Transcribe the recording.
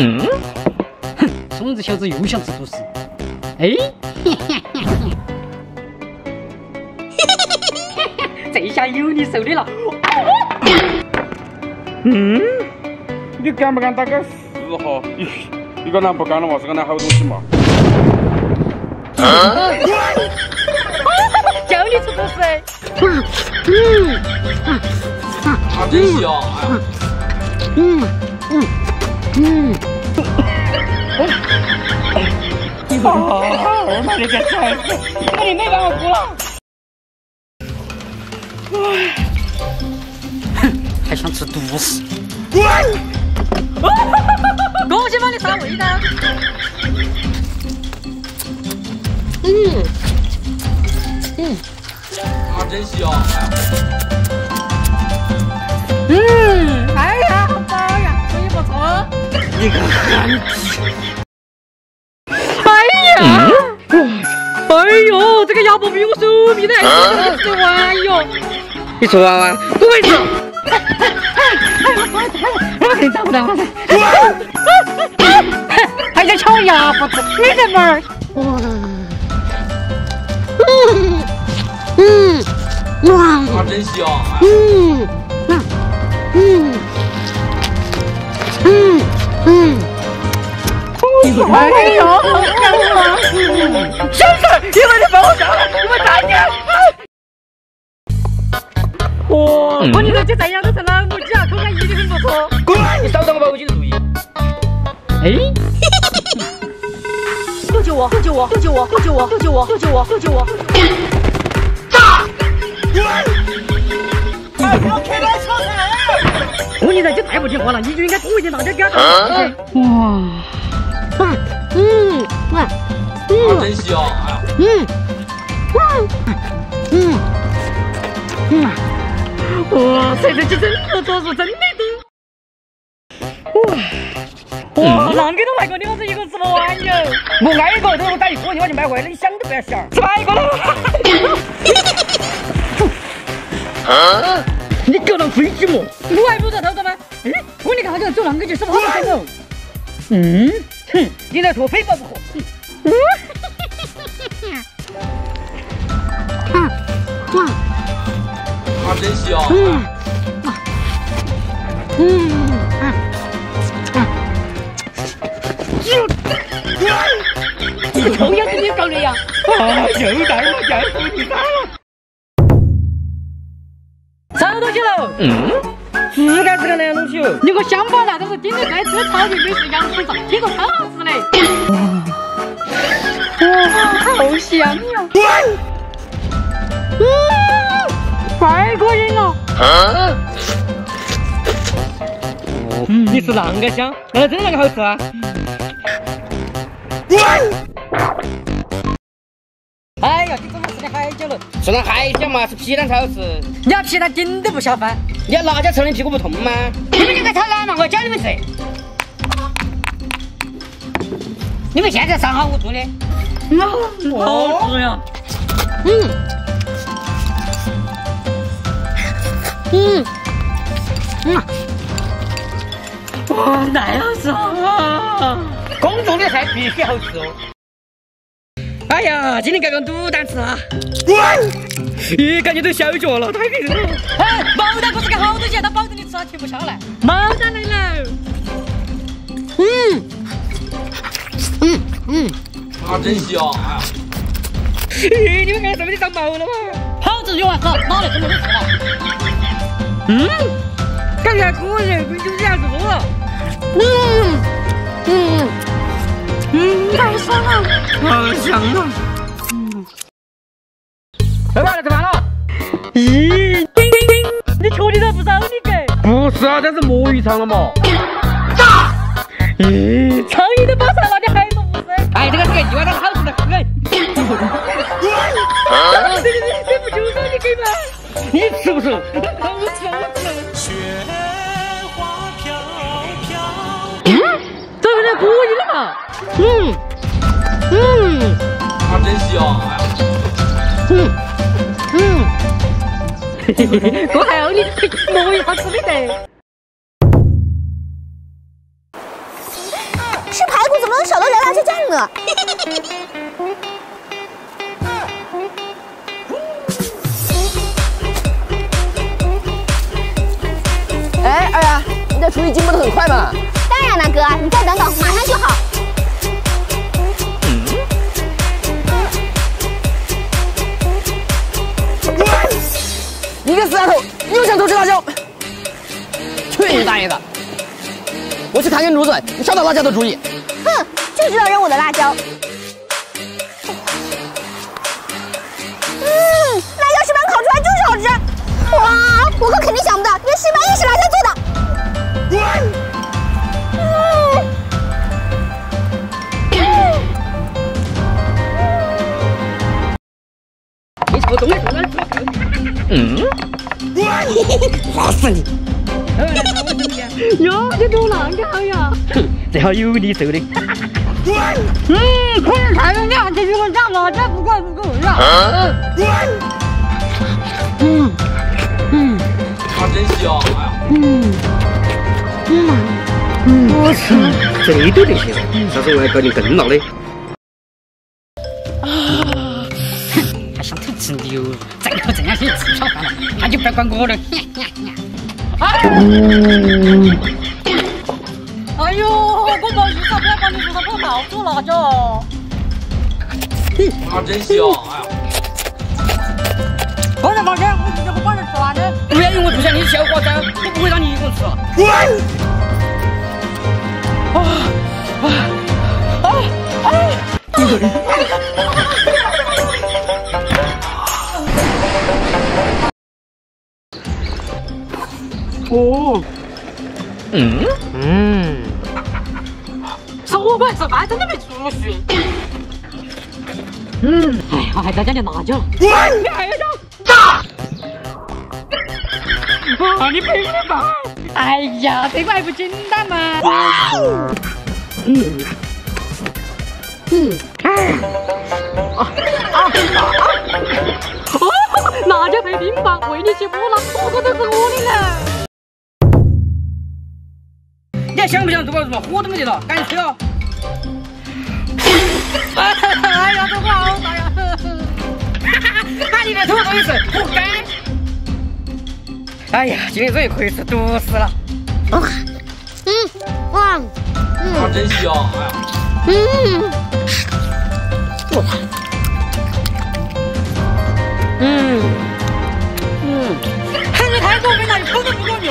哼，松子小子又想吃独食。哎，这下有你手里了。你敢不敢打个4号？一个男不敢的话，是个男好东西嘛。叫你吃独食。啊，真香！妈的个菜，那你没办法哭了。还想吃独食？恭喜帮你杀味道。啊，真香！哎呀，好饱呀，生意不错。你个憨鸡！哎呀，哎呦，这个鸭脖比我手臂的还吃得完哟！你说娃娃，我没吃。你找不到我噻！还在抢鸭脖子，你在哪儿？啊，真香！哎呦，好香啊！先生，你们帮我上来，你们站起来！哇，你这去赞扬都成老母鸡啊，口感一定很不错。滚！你少找我把我记录音。哎，救救我！救救我！救救我！救救我！救救我！救救我！救救我！打！我你这就太不听话了，你就应该多一点辣椒给他打。哇！啊，真香！哇塞，这几真不错，是真的多。哇，啷个都卖过，你我这一个吃不完哟。我挨一个，等我打1块钱我就买回来，你想都不要想。吃1个了。你搞浪费鸡么？我还不知道偷的吗？哎，我你看他这个走啷个就是不好吃哦。你在说非法不可。啊，真香！你抽烟给你搞的呀？又带我家手机打了。啥东西了？是干这个那样东西哦。你个乡巴佬，都是顶着在吃草原美食羊腿上，听说超好吃嘞。哇，好香呀！太过瘾了。你是啷个香？难道真那个好吃啊？哎呀，你怎么吃的海椒了？吃那海鲜嘛，是皮蛋才好吃。你要皮蛋顶都不下饭，你要辣椒吃的屁股不痛吗？你们就在炒懒嘛，我教你们吃。你们现在上好我做的。好吃呀！哇，太好吃了！公主的菜必须好吃哦。哎呀，今天搞个卤蛋吃啊！咦，感觉都小脚了，太给力了！哎，毛蛋可是个好东西，它保证你吃了停不下来。毛蛋来了！啊，真香！咦，你们看上面长毛了吗？好吃就完事，哪来这么多吃了？感觉还可以，比酒还是多了。太爽了！好香啊！吃饭了，吃饭了。咦，你确定他不找你给？不是啊，这是魔芋肠了嘛？咦，苍蝇都把上了，你还说不是？哎，这个是个意外，但是好吃的很。这不就让你给吗？你吃不吃？好吃，好吃。雪花飘飘。这有点过瘾了嘛？啊，真香！我还要你摸一下吃的得。能少了点辣椒酱呢。哎，二丫，你这厨艺进步的很快嘛？当然了，哥，你再等等，马上就好。你个死丫头，你又想偷吃辣椒？去你大爷的！我去谈跟卢子，你少打辣椒的主意。哼，就知道扔我的辣椒。辣椒石板烤出来就是好吃。哇，我哥肯定想不到，原石板也是辣椒做的。你瞅懂了，杀死你！哟，这多难搞呀！这好有你手的。可是太亮，这鱼我炸了，这不怪不够呀。啊，真香！哎呀，我操，这里都这些，下次我还搞点更辣的。还想偷吃牛肉，再靠这样去吃炒饭了，那就别管我了。哎呦，我不好意思，不要把你手上碰到住辣椒。啊，真香！哎呀，放心放心，我直接会帮你吃完的。不要因为不想你笑话噻，我不会让你一个人吃。哦，说我管吃饭真的没出息。哎，我还再加点辣椒。你还要炸？啊，你赔了吧？哎呀，这个还不简单吗？辣椒配冰棒，为你起锅了，火都是我的呢。你还想不想做什么？火都没得了，赶紧吃哦！哎呀，这个好大呀！把你的头都一吃，活该！哎呀，今天终于可以吃独食了。啊，真香！哎呀，你太过分了，一口都不够你。